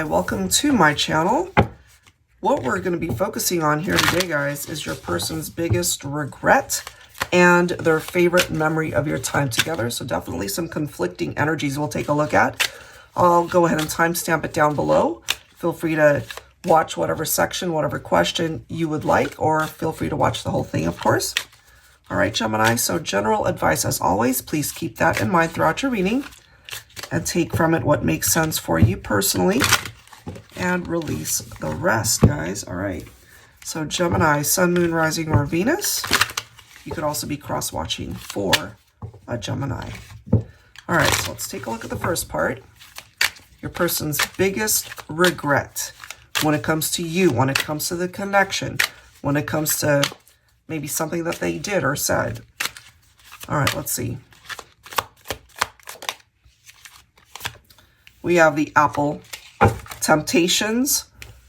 welcome to my channel. What we're going to be focusing on here today, guys, is your person's biggest regret and their favorite memory of your time together. So definitely some conflicting energies we'll take a look at. I'll go ahead and timestamp it down below. Feel free to watch whatever section, whatever question you would like, or feel free to watch the whole thing, of course. All right, Gemini, so general advice as always. Please keep that in mind throughout your reading and take from it what makes sense for you personally and release the rest, guys. All right, so Gemini, Sun, Moon, Rising, or Venus. You could also be cross-watching for a Gemini. All right, so let's take a look at the first part. Your person's biggest regret when it comes to you, when it comes to the connection, when it comes to maybe something that they did or said. All right, let's see. We have the Apple, temptations,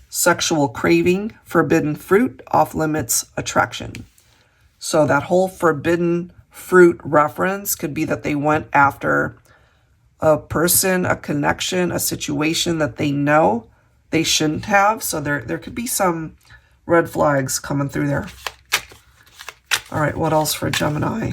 sexual craving, forbidden fruit, off-limits attraction. So that whole forbidden fruit reference could be that they went after a person, a connection, a situation that they know they shouldn't have. So there could be some red flags coming through there. All right, what else for Gemini?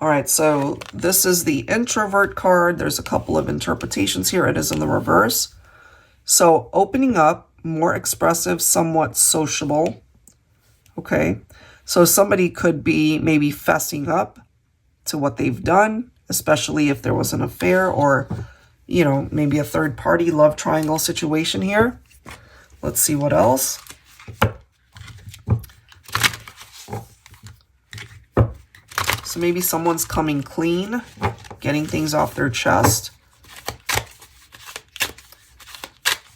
All right, so this is the introvert card. There's a couple of interpretations here. It is in the reverse. So opening up, more expressive, somewhat sociable. Okay, so somebody could be maybe fessing up to what they've done, especially if there was an affair or, you know, maybe a third party love triangle situation here. Let's see what else. So maybe someone's coming clean, getting things off their chest.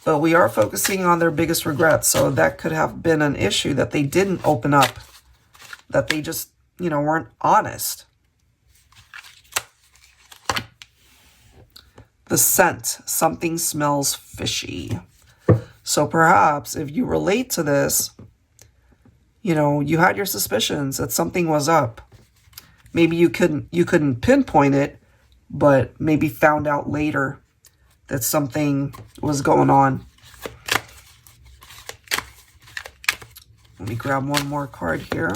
But we are focusing on their biggest regrets. So that could have been an issue that they didn't open up, that they just, you know, weren't honest. The scent, something smells fishy. So perhaps if you relate to this, you know, you had your suspicions that something was up. Maybe you couldn't pinpoint it, but maybe found out later that something was going on. Let me grab one more card here.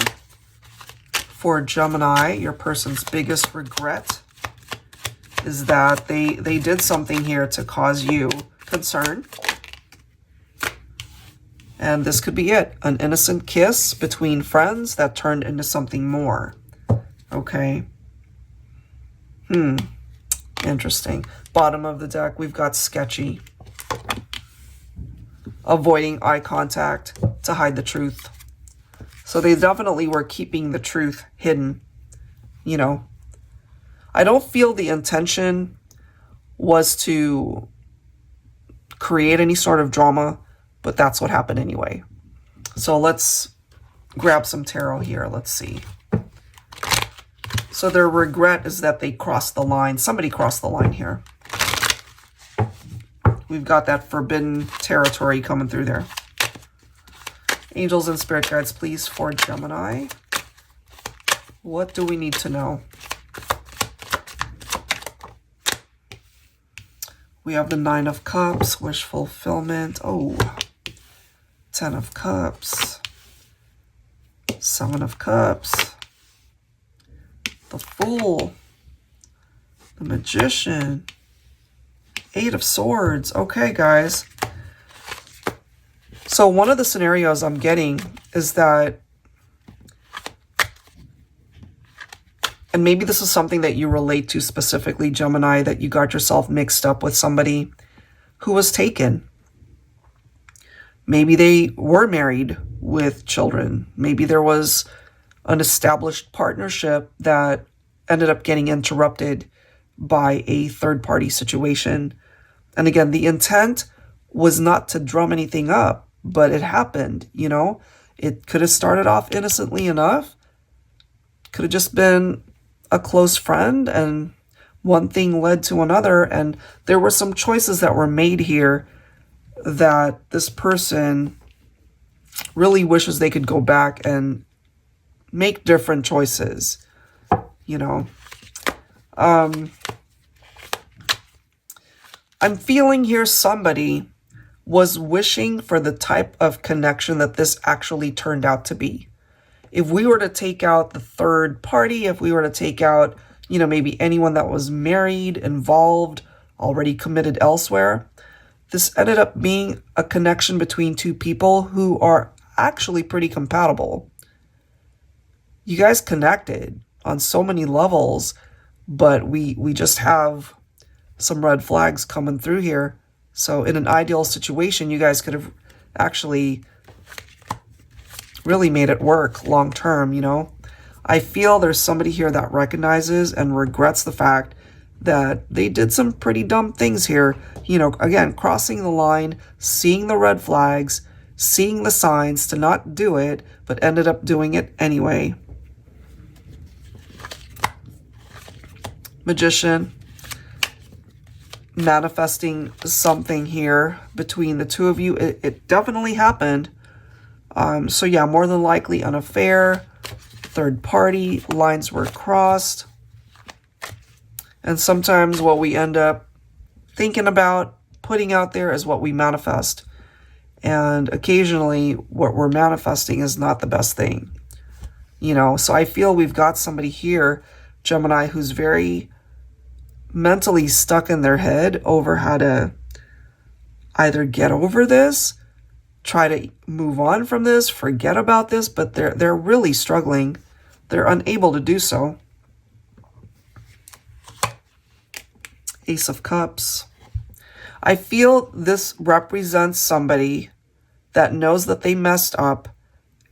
For Gemini, your person's biggest regret is that they did something here to cause you concern. And this could be it. An innocent kiss between friends that turned into something more. Okay. Interesting. Bottom of the deck, we've got sketchy. Avoiding eye contact to hide the truth. So they definitely were keeping the truth hidden. You know, I don't feel the intention was to create any sort of drama, but that's what happened anyway. So let's grab some tarot here. Let's see. So their regret is that they crossed the line. Somebody crossed the line here. We've got that forbidden territory coming through there. Angels and spirit guides, please, for Gemini. What do we need to know? We have the Nine of Cups, wish fulfillment. Oh, 10 of Cups, 7 of Cups, the Fool, the Magician, 8 of Swords. Okay, guys. So one of the scenarios I'm getting is that, and maybe this is something that you relate to specifically, Gemini, that you got yourself mixed up with somebody who was taken. Maybe they were married with children. Maybe there was an established partnership that ended up getting interrupted by a third-party situation. And again, the intent was not to drum anything up, but it happened, you know? It could have started off innocently enough. Could have just been a close friend, and one thing led to another, and there were some choices that were made here that this person really wishes they could go back and make different choices, you know. I'm feeling here somebody was wishing for the type of connection that this actually turned out to be. If we were to take out the third party, if we were to take out, you know, maybe anyone that was married, involved, already committed elsewhere, this ended up being a connection between two people who are actually pretty compatible. You guys connected on so many levels, but we just have some red flags coming through here. So in an ideal situation, you guys could have actually really made it work long term, you know. I feel there's somebody here that recognizes and regrets the fact that they did some pretty dumb things here. You know, again, crossing the line, seeing the red flags, seeing the signs to not do it, but ended up doing it anyway. Magician. Manifesting something here between the two of you. It definitely happened. So yeah, more than likely an affair, third party, lines were crossed. And sometimes what we end up thinking about, putting out there is what we manifest. And occasionally what we're manifesting is not the best thing. You know, so I feel we've got somebody here, Gemini, who's very mentally stuck in their head over how to either get over this, try to move on from this, forget about this, but they're really struggling. They're unable to do so. Ace of Cups. I feel this represents somebody that knows that they messed up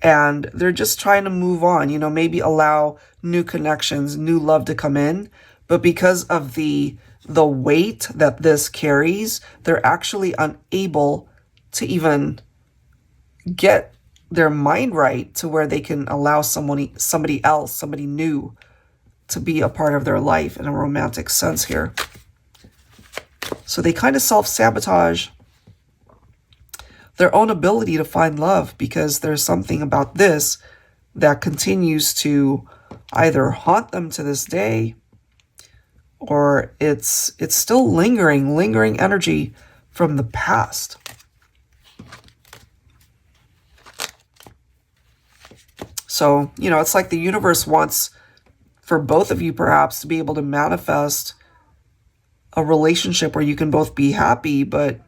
and they're just trying to move on, you know, maybe allow new connections, new love to come in. But because of the weight that this carries, they're actually unable to even get their mind right to where they can allow somebody else, somebody new, to be a part of their life in a romantic sense here. So they kind of self-sabotage their own ability to find love because there's something about this that continues to either haunt them to this day, or it's still lingering energy from the past. So, you know, it's like the universe wants for both of you perhaps to be able to manifest a relationship where you can both be happy, but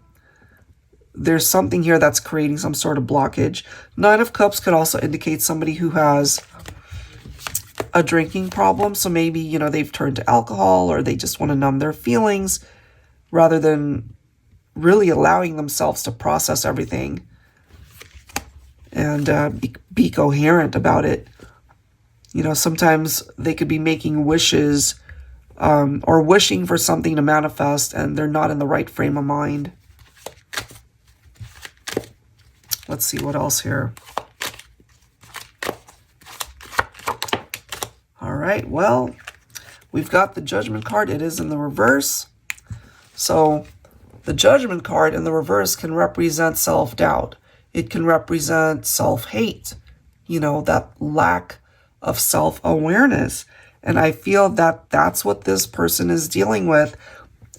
there's something here that's creating some sort of blockage. Nine of Cups could also indicate somebody who has a drinking problem. So maybe, you know, they've turned to alcohol or they just want to numb their feelings rather than really allowing themselves to process everything and be coherent about it. You know, sometimes they could be making wishes or wishing for something to manifest and they're not in the right frame of mind. Let's see what else here. All right, well, we've got the Judgment card. It is in the reverse. So the Judgment card in the reverse can represent self-doubt. It can represent self-hate, you know, that lack of self-awareness. And I feel that that's what this person is dealing with.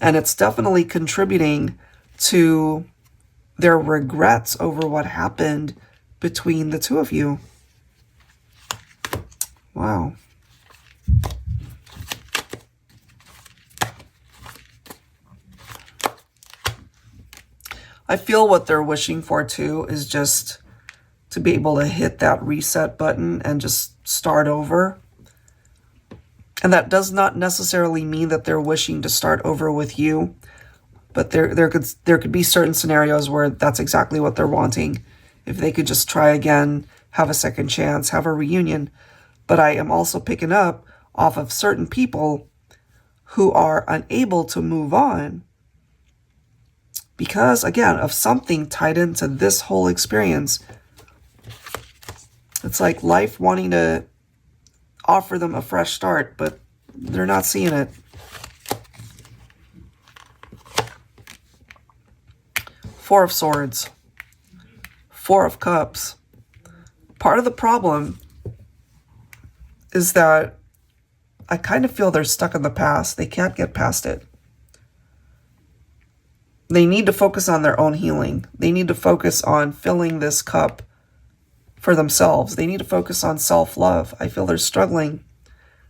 And it's definitely contributing to their regrets over what happened between the two of you. Wow. I feel what they're wishing for too is just to be able to hit that reset button and just start over. And that does not necessarily mean that they're wishing to start over with you, but there could be certain scenarios where that's exactly what they're wanting. If they could just try again, have a second chance, have a reunion. But I am also picking up off of certain people who are unable to move on because, again, of something tied into this whole experience. It's like life wanting to offer them a fresh start, but they're not seeing it. Four of Swords. Four of Cups. Part of the problem is that I kind of feel they're stuck in the past. They can't get past it. they need to focus on their own healing. They need to focus on filling this cup for themselves. They need to focus on self-love. I feel they're struggling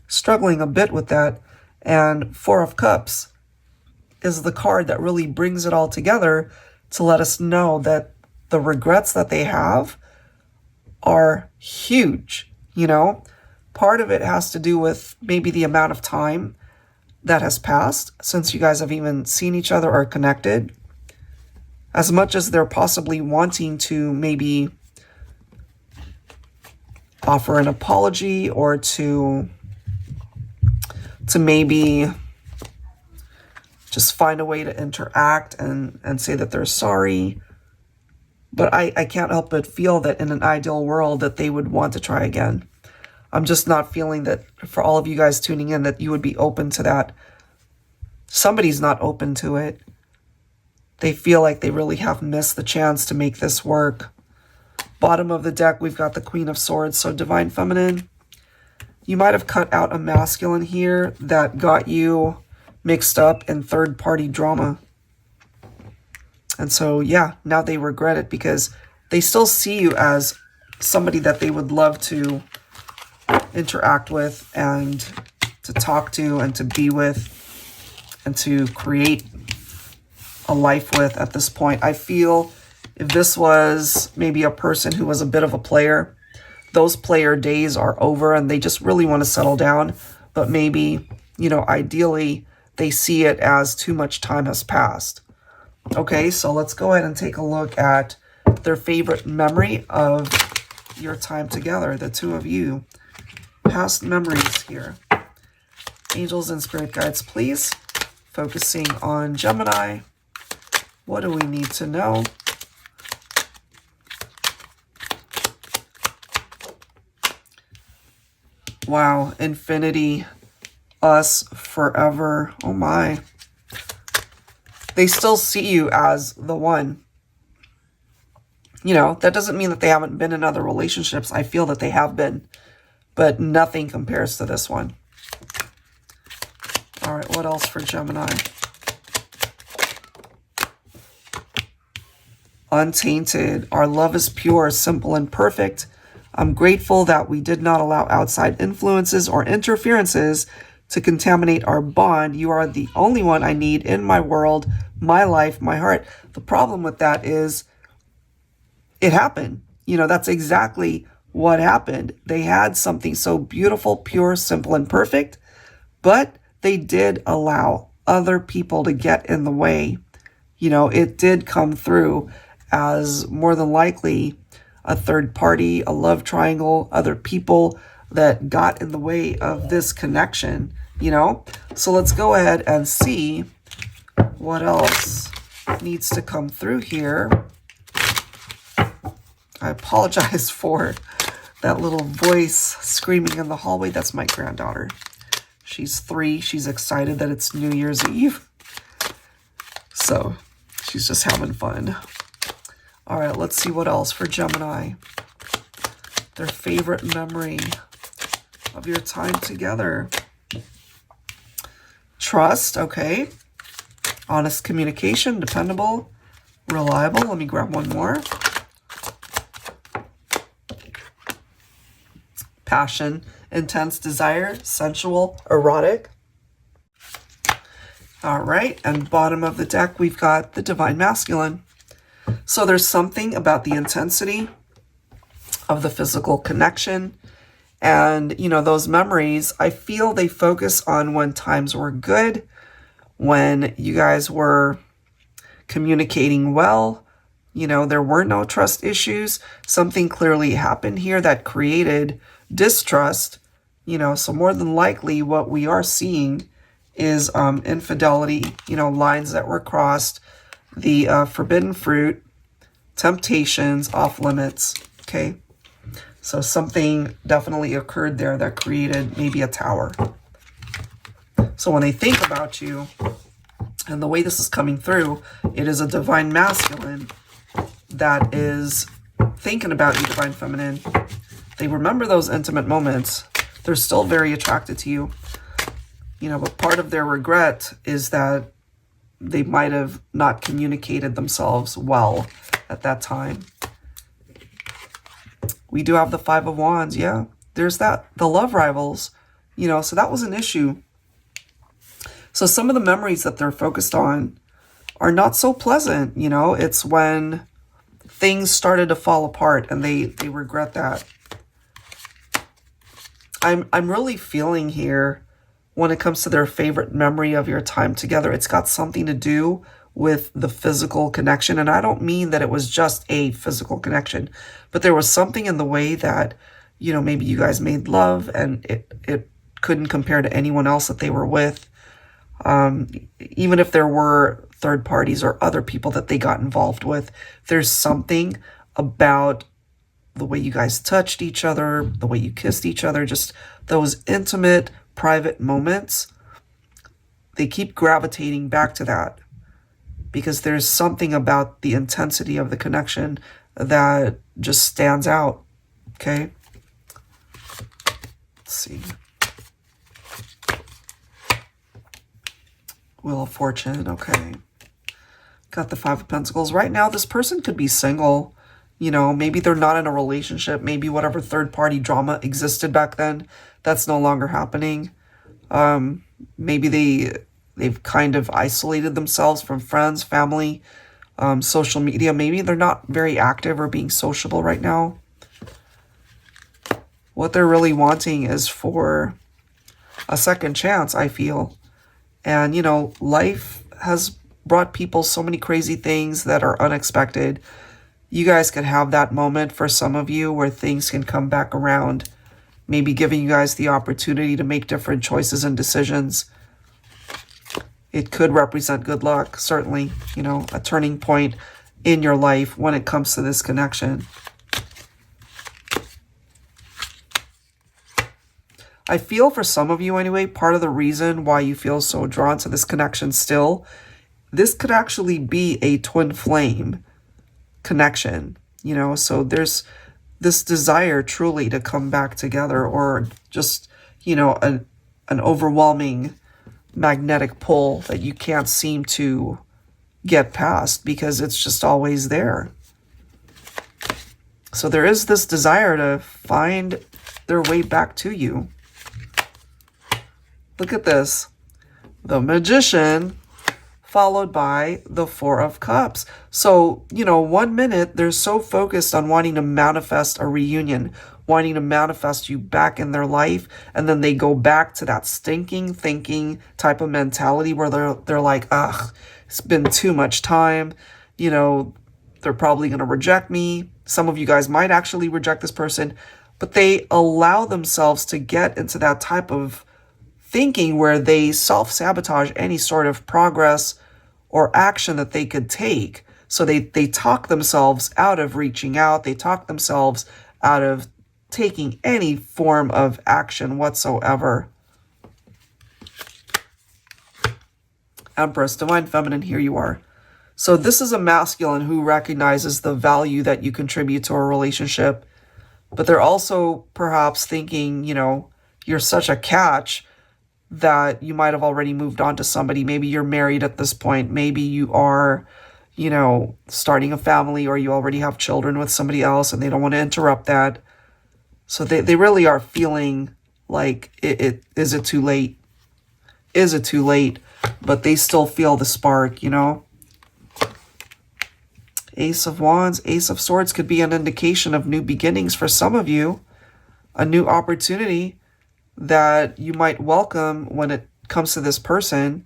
a bit with that. And Four of Cups is the card that really brings it all together to let us know that the regrets that they have are huge, you know? Part of it has to do with maybe the amount of time that has passed since you guys have even seen each other or connected. As much as they're possibly wanting to maybe offer an apology or to maybe just find a way to interact and say that they're sorry. But I can't help but feel that in an ideal world that they would want to try again. I'm just not feeling that for all of you guys tuning in that you would be open to that. Somebody's not open to it. They feel like they really have missed the chance to make this work. Bottom of the deck, we've got the Queen of Swords. So Divine Feminine, you might have cut out a masculine here that got you mixed up in third-party drama. And so, yeah, now they regret it because they still see you as somebody that they would love to interact with and to talk to and to be with and to create a life with at this point. I feel if this was maybe a person who was a bit of a player, those player days are over and they just really want to settle down. But maybe, you know, ideally they see it as too much time has passed. Okay, so let's go ahead and take a look at their favorite memory of your time together, the two of you. Past memories here. Angels and spirit guides, please. Focusing on Gemini. What do we need to know? Wow, infinity, us, forever. Oh my. They still see you as the one. You know, that doesn't mean that they haven't been in other relationships. I feel that they have been. But nothing compares to this one. All right, what else for Gemini? Untainted. Our love is pure, simple, and perfect. I'm grateful that we did not allow outside influences or interferences to contaminate our bond. You are the only one I need in my world, my life, my heart. The problem with that is it happened. You know, that's exactly what happened. They had something so beautiful, pure, simple, and perfect, but they did allow other people to get in the way. You know, it did come through as more than likely a third party, a love triangle, other people that got in the way of this connection, you know? So let's go ahead and see what else needs to come through here. I apologize for that little voice screaming in the hallway. That's my granddaughter. She's 3. She's excited that it's New Year's Eve. So she's just having fun. All right, let's see what else for Gemini. Their favorite memory of your time together. Trust, okay. Honest communication, dependable, reliable. Let me grab one more. Passion, intense desire, sensual, erotic. All right, and bottom of the deck, we've got the Divine Masculine. So there's something about the intensity of the physical connection and, you know, those memories. I feel they focus on when times were good, when you guys were communicating well, you know, there were no trust issues. Something clearly happened here that created distrust, you know, so more than likely what we are seeing is infidelity, you know, lines that were crossed, the forbidden fruit, temptations, off limits, okay? So something definitely occurred there that created maybe a tower. So when they think about you, and the way this is coming through, it is a Divine Masculine that is thinking about you, Divine Feminine. They remember those intimate moments. They're still very attracted to you. You know, but part of their regret is that they might have not communicated themselves well at that time. We do have the Five of Wands. Yeah, there's that. The love rivals, you know, so that was an issue. So some of the memories that they're focused on are not so pleasant. You know, it's when things started to fall apart and they regret that. I'm really feeling here when it comes to their favorite memory of your time together, it's got something to do with the physical connection. And I don't mean that it was just a physical connection, but there was something in the way that, you know, maybe you guys made love and it couldn't compare to anyone else that they were with. Even if there were third parties or other people that they got involved with, there's something about the way you guys touched each other, the way you kissed each other, just those intimate, private moments. They keep gravitating back to that because there's something about the intensity of the connection that just stands out. Okay. Let's see. Wheel of Fortune. Okay. Got the Five of Pentacles. Right now, this person could be single. You know, maybe they're not in a relationship. Maybe whatever third-party drama existed back then, that's no longer happening. Maybe they've kind of isolated themselves from friends, family, social media. Maybe they're not very active or being sociable right now. What they're really wanting is for a second chance, I feel. And, you know, life has brought people so many crazy things that are unexpected. You guys could have that moment for some of you where things can come back around, maybe giving you guys the opportunity to make different choices and decisions. It could represent good luck, certainly, you know, a turning point in your life when it comes to this connection. I feel for some of you anyway, part of the reason why you feel so drawn to this connection still, this could actually be a twin flame connection, you know, so there's this desire truly to come back together, or just, you know, an overwhelming magnetic pull that you can't seem to get past because it's just always there. So there is this desire to find their way back to you. Look at this. The Magician followed by the Four of Cups. So, you know, 1 minute they're so focused on wanting to manifest a reunion, wanting to manifest you back in their life, and then they go back to that stinking thinking type of mentality where they're like, ugh, it's been too much time, you know, they're probably going to reject me. Some of you guys might actually reject this person, but they allow themselves to get into that type of thinking where they self-sabotage any sort of progress or action that they could take. So they talk themselves out of reaching out. They talk themselves out of taking any form of action whatsoever. Empress, Divine Feminine, here you are. So this is a masculine who recognizes the value that you contribute to a relationship, but they're also perhaps thinking, you know, you're such a catch that you might have already moved on to somebody. Maybe you're married at this point. Maybe you are, you know, starting a family, or you already have children with somebody else and they don't want to interrupt that. So they really are feeling like, is it too late? Is it too late? But they still feel the spark, you know? Ace of Wands, Ace of Swords could be an indication of new beginnings for some of you. A new opportunity that you might welcome when it comes to this person,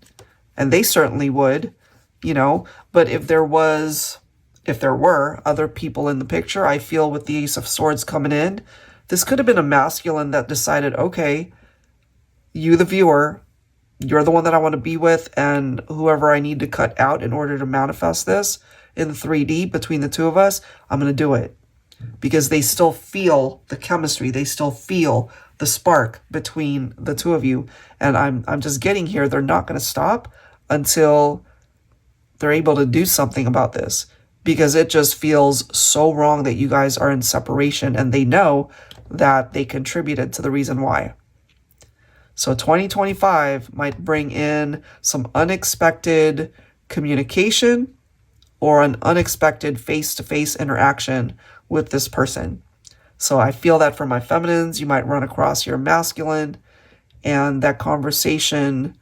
and they certainly would, you know. But if there were other people in the picture, I feel with the Ace of Swords coming in, this could have been a masculine that decided, okay, you the viewer, you're the one that I want to be with, and whoever I need to cut out in order to manifest this in 3D between the two of us, I'm going to do it. Because they still feel the chemistry, they still feel the spark between the two of you. And I'm just getting here, they're not going to stop until they're able to do something about this, because it just feels so wrong that you guys are in separation, and they know that they contributed to the reason why. So 2025 might bring in some unexpected communication, or an unexpected face-to-face interaction with this person. So I feel that for my feminines, you might run across your masculine, and that conversation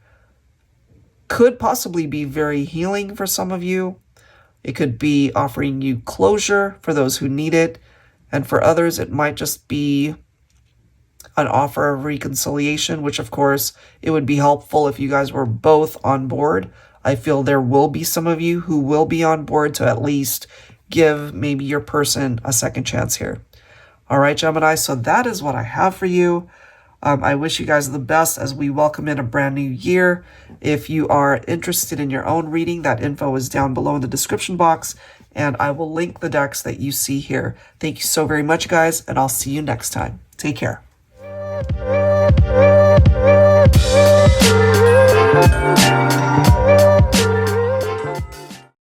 could possibly be very healing for some of you. It could be offering you closure for those who need it, and for others, it might just be an offer of reconciliation, which of course, it would be helpful if you guys were both on board. I feel there will be some of you who will be on board to at least give maybe your person a second chance here. All right, Gemini, so that is what I have for you. I wish you guys the best as we welcome in a brand new year. If you are interested in your own reading, that info is down below in the description box, and I will link the decks that you see here. Thank you so very much, guys, and I'll see you next time. Take care.